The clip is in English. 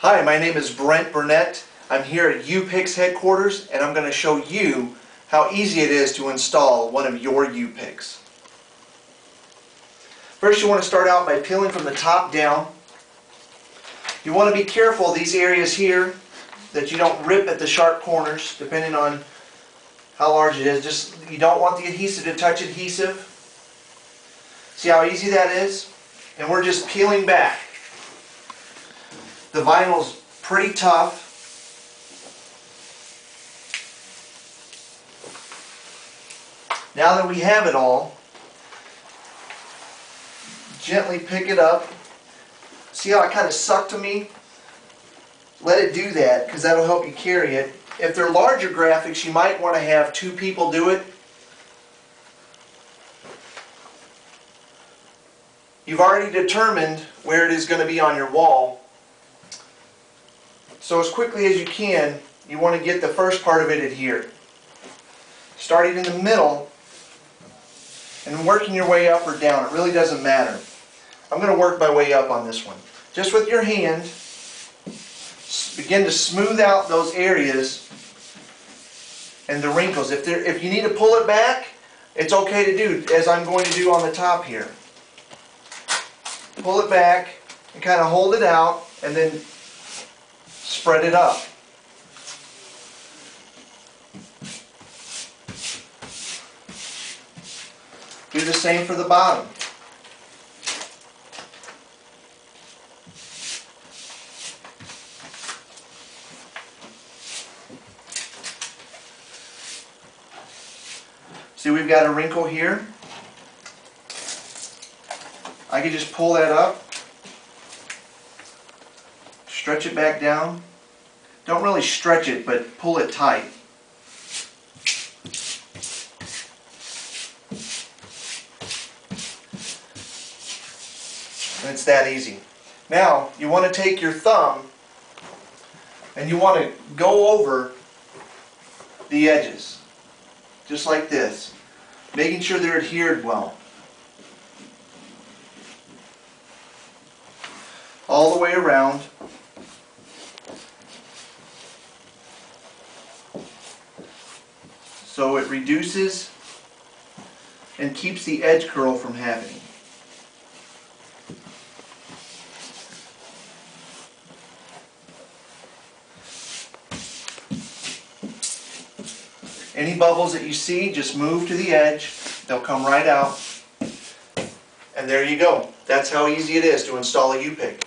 Hi, my name is Brent Burnett. I'm here at U-Pics headquarters and I'm going to show you how easy it is to install one of your U-Pics. First, you want to start out by peeling from the top down. You want to be careful of these areas here that you don't rip at the sharp corners depending on how large it is. You don't want the adhesive to touch adhesive. See how easy that is? And we're just peeling back. The vinyl's pretty tough. Now that we have it all, gently pick it up. See how it kind of sucked to me? Let it do that because that'll help you carry it. If they're larger graphics, you might want to have two people do it. You've already determined where it is going to be on your wall. So as quickly as you can, you want to get the first part of it adhered. Starting in the middle and working your way up or down. It really doesn't matter. I'm going to work my way up on this one. Just with your hand, begin to smooth out those areas and the wrinkles. If you need to pull it back, it's okay to do, as I'm going to do on the top here. Pull it back and kind of hold it out and then spread it up. Do the same for the bottom. See, we've got a wrinkle here. I can just pull that up, stretch it back down. Don't really stretch it, but pull it tight. And it's that easy. Now, you want to take your thumb and you want to go over the edges, just like this, making sure they're adhered well. All the way around. So it reduces and keeps the edge curl from happening. Any bubbles that you see, just move to the edge. They'll come right out. And there you go. That's how easy it is to install a U-Pic.